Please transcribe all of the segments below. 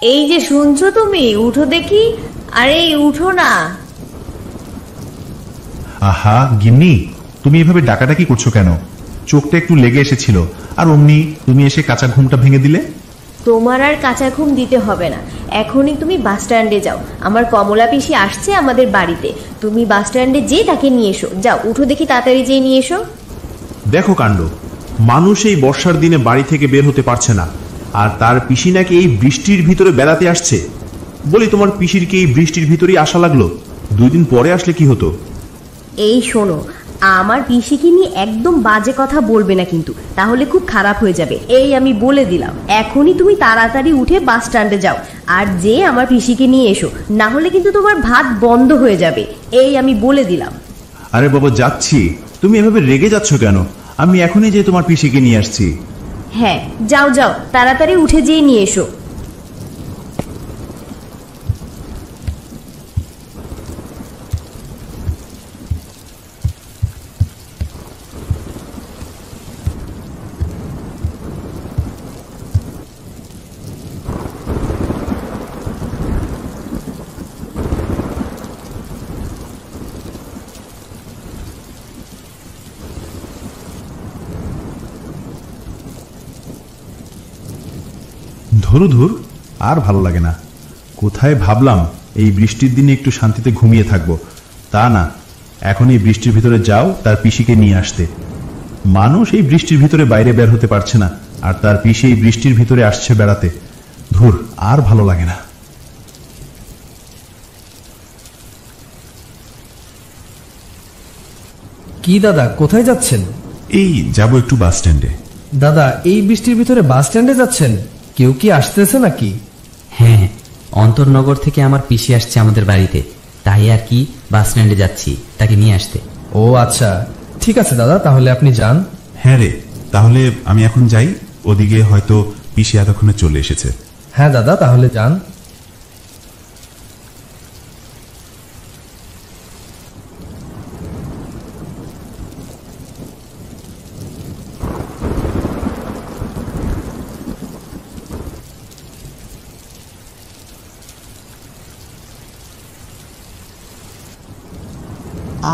এই যে শুনছো তুমি, উঠো দেখি। আরে উঠো না। আহা গিন্নি, তুমি এভাবে ডাকাডাকি করছো কেন? চোখটা একটু লেগে এসেছিল, আর অমনি তুমি এসে কাঁচা ঘুমটা ভেঙে দিলে। তোমার আর কাঁচা ঘুম দিতে হবে না, এখনই তুমি বাস স্ট্যান্ডে যাও। আমার কমলা পিসি আসছে আমাদের বাড়িতে, তুমি বাস স্ট্যান্ডে যেয়ে তাকে নিয়ে এসো। যাও উঠো দেখি, তাড়াতাড়ি যেয়ে নিয়ে এসো। দেখো কাণ্ড, মানুষ এই বর্ষার দিনে বাড়ি থেকে বের হতে পারছে না, আর তার পিসি নাকি এই বৃষ্টির ভিতরে বেড়াতে আসছে। বলি, তোমার পিসির কি এই বৃষ্টির ভিতরেই আসা লাগলো? 2 দিন পরে আসলে কি হতো? এই শোনো, আমার পিসিকে নিয়ে একদম বাজে কথা বলবে না কিন্তু, তাহলে খুব খারাপ হয়ে যাবে। এই আমি বলে দিলাম, এখনই তুমি তাড়াতাড়ি উঠে বাস স্ট্যান্ডে যাও আর যে আমার পিসিকে নিয়ে এসো, না হলে কিন্তু তোমার ভাত বন্ধ হয়ে যাবে। এই আমি বলে দিলাম। আরে বাবা, যাচ্ছি। তুমি এভাবে রেগে যাচ্ছ কেন? আমি এখনই যে তোমার পিসিকে নিয়ে আসছি। হ্যাঁ যাও যাও, তাড়াতাড়ি উঠে যেয়ে নিয়ে এসো। ধুর, আর ভালো লাগে না। কোথায় ভাবলাম এই বৃষ্টির দিনে একটু শান্তিতে ঘুমিয়ে থাকবো, তা না, এখন এই বৃষ্টির ভিতরে যাও তার পিসিকে নিয়ে আসতে। মানুষ এই বৃষ্টির ভিতরে বাইরে বের হতে পারছে না, আর তার পিসি এই বৃষ্টির ভিতরে আসছে বেড়াতে। ধুর, আর ভালো লাগে না। কি দাদা, কোথায় যাচ্ছেন? এই যাব একটু বাস স্ট্যান্ডে। দাদা, এই বৃষ্টির ভিতরে বাস স্ট্যান্ডে যাচ্ছেন? কেউ কি আসতেছে নাকি? হ্যাঁ, অন্তরনগর থেকে আমার পিসি আসছে আমাদের বাড়িতে, তাই আর কি বাস স্ট্যান্ডে যাচ্ছি তাকে নিয়ে আসতে। ও আচ্ছা, ঠিক আছে দাদা, তাহলে আপনি যান। হ্যাঁ রে, তাহলে আমি এখন যাই, ওদিকে হয়তো পিসি এতক্ষণে চলে এসেছে। হ্যাঁ দাদা, তাহলে যান।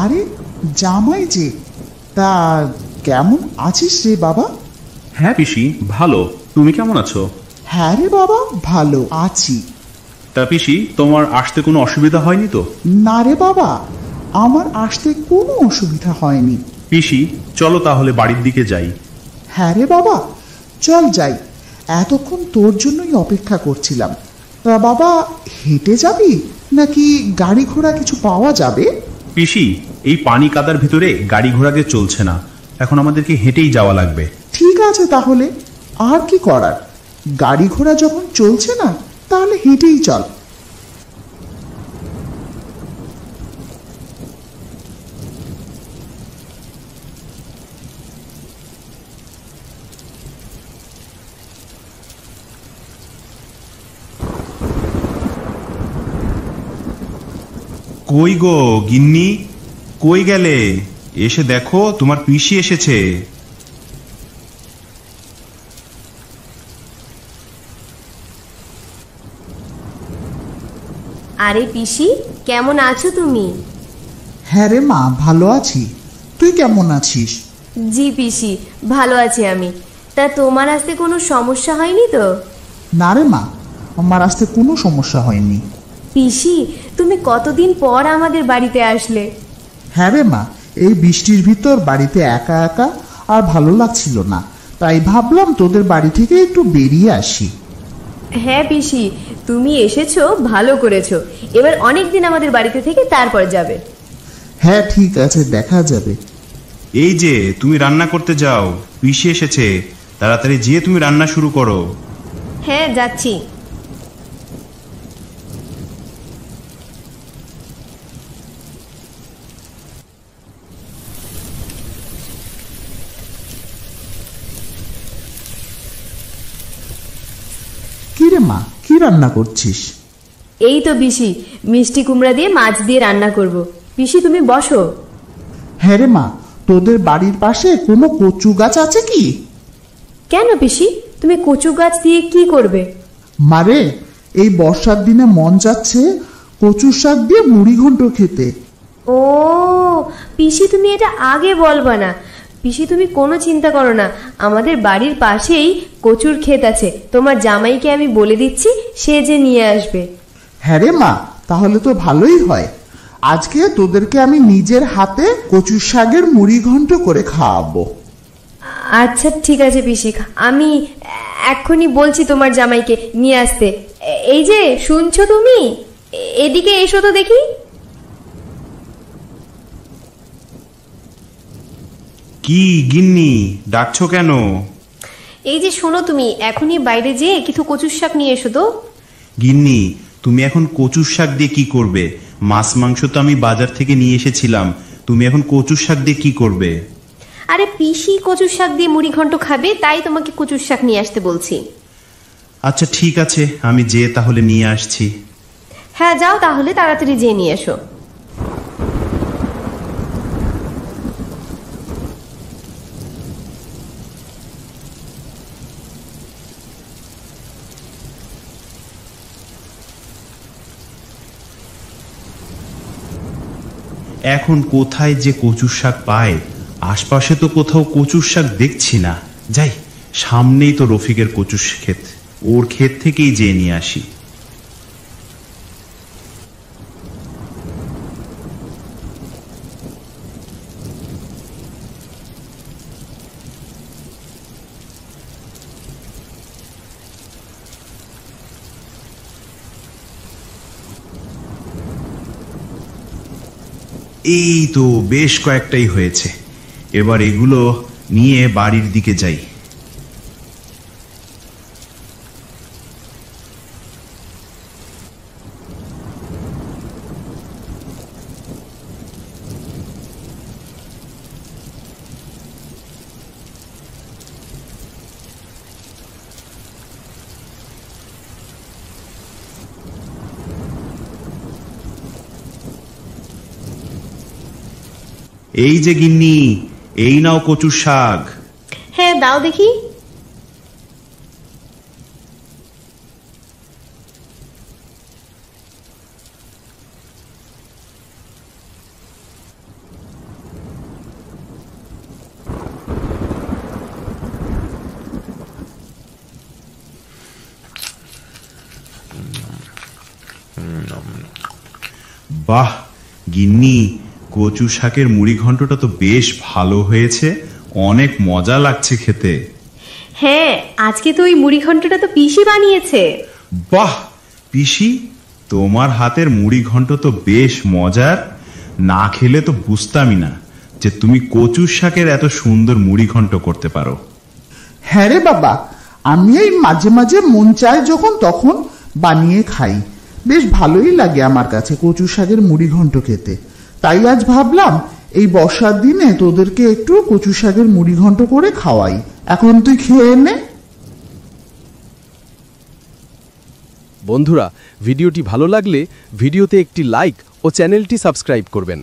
আরে জামাই যে, তা কেমন আছিস রে বাবা? হ্যাঁ পিসি, ভালো। তুমি কেমন আছো? হ্যাঁ রে বাবা, ভালো আছি। তা পিসি, তোমার আসতে কোনো অসুবিধা হয়নি তো? না রে বাবা, আমার আসতে কোনো অসুবিধা হয়নি। পিসি, চলো তাহলে বাড়ির দিকে যাই। হ্যাঁ রে বাবা, চল যাই, এতক্ষণ তোর জন্যই অপেক্ষা করছিলাম। তা বাবা, হেঁটে যাবি নাকি গাড়ি ঘোড়া কিছু পাওয়া যাবে? পিসি, এই পানি কাদার ভিতরে গাড়ি ঘোড়া দিয়ে চলছে না, এখন আমাদেরকে হেঁটেই যাওয়া লাগবে। ঠিক আছে তাহলে, আর কি করার, গাড়ি ঘোড়া যখন চলছে না তাহলে হেঁটেই চল। কই গো গিন্নি, কই গেলে? এসে দেখো, তোমার পিসি এসেছে। আরে পিসি, কেমন আছো তুমি? হ্যাঁ রে মা, ভালো আছি, তুই কেমন আছিস? জি পিসি, ভালো আছি আমি। তা তোমার আসতে কোনো সমস্যা হয়নি তো? না রে মা, আমার আসতে কোনো সমস্যা হয়নি। পিসি, তুমি কতদিন পর আমাদের বাড়িতে আসলে? হ্যাঁ রে মা, এই বৃষ্টির ভিতর বাড়িতে একা একা আর ভালো লাগছিল না, তাই ভাবলাম তোদের বাড়ি থেকে একটু বেরিয়ে আসি। হ্যাঁ পিসি, তুমি এসেছো, ভালো করেছো। এবার অনেকদিন আমাদের বাড়িতে থেকে তারপর যাবে। হ্যাঁ ঠিক আছে, দেখা যাবে। এই যে তুমি রান্না করতে যাও, পিসি এসেছে, তাড়াতাড়ি যেয়ে তুমি রান্না শুরু করো। হ্যাঁ যাচ্ছি। কি রে মা, কি রান্না করছিস? এই তো পিসি, মিষ্টি কুমড়া দিয়ে মাছ দিয়ে রান্না করব। পিসি তুমি বসো। হ্যাঁ রে মা, তোদের বাড়ির পাশে কোনো কচু গাছ আছে কি? কেন পিসি, তুমি কচু গাছ দিয়ে কি করবে? মারে, এই বর্ষার দিনে মন যাচ্ছে কচুর শাক দিয়ে মুড়ি ঘন্ট খেতে। ও পিসি, তুমি এটা আগে বলবা না। পিসি, তুমি কোনো চিন্তা করো না, আমাদের বাড়ির পাশেই কচুর ক্ষেত আছে। তোমার জামাইকে আমি বলে দিচ্ছি, সে যে নিয়ে আসবে। হ্যাঁ রে মা, তাহলে তো ভালোই হয়। আজকে তোদেরকে আমি নিজের হাতে কচুর শাকের মুড়ি ঘন্ট করে খাওয়াবো। আচ্ছা ঠিক আছে পিসি, আমি এক্ষুনি বলছি তোমার জামাইকে নিয়ে আসতে। এই যে শুনছো তুমি, এদিকে এসো তো দেখি। কি গিন্নি, ডাকছো কেন? এই যে শোনো, তুমি এখনই বাইরে যেয়ে কিছু কচুর শাক নিয়ে এসো তো। গিন্নি, তুমি এখন কচুর শাক দিয়ে কি করবে? মাছ মাংস তো আমি বাজার থেকে নিয়ে এসেছিলাম, তুমি এখন কচুর শাক দিয়ে কি করবে? আরে পিসি কচুর শাক দিয়ে মুড়ি ঘন্ট খাবে, তাই তোমাকে কচুর শাক নিয়ে আসতে বলছি। আচ্ছা ঠিক আছে, আমি যেয়ে তাহলে নিয়ে আসছি। হ্যাঁ যাও তাহলে, তাড়াতাড়ি যেয়ে নিয়ে এসো। এখন কোথায় যে কচুর শাক পায়? আশপাশে তো কোথাও কচুর শাক দেখছি না। যাই, সামনেই তো রফিকের কচুর ক্ষেত, ওর ক্ষেত থেকেই যেয়ে নিয়ে আসি। এই তো বেশ কয়েকটাই হয়েছে, এবার এগুলো নিয়ে বাড়ির দিকে যাই। এই যে গিন্নি, এই নাও কচুর শাক। হ্যাঁ দাও দেখি। বাহ গিন্নি, কচু শাকের মুড়ি ঘন্টটা তো বেশ ভালো হয়েছে, অনেক মজা লাগছে খেতে। হ্যাঁ, আজকে তো ওই মুড়ি ঘন্টটা তো পিসি বানিয়েছে। বাহ পিসি, তোমার হাতের মুড়ি ঘন্ট তো বেশ মজার। না খেলে তো বুঝতামই না যে তুমি কচুর শাকের এত সুন্দর মুড়ি ঘন্ট করতে পারো। হ্যাঁ রে বাবা, আমি এই মাঝে মাঝে মন চায় যখন তখন বানিয়ে খাই। বেশ ভালোই লাগে আমার কাছে কচু শাকের মুড়ি ঘন্ট খেতে। তাই আজ ভাবলাম এই বর্ষার দিনে তোদেরকে একটু কচু শাকের মুড়ি ঘন্ট করে খাওয়াই। এখন তুই খেয়ে নে। বন্ধুরা, ভিডিওটি ভালো লাগলে ভিডিওতে একটি লাইক ও চ্যানেলটি সাবস্ক্রাইব করবেন।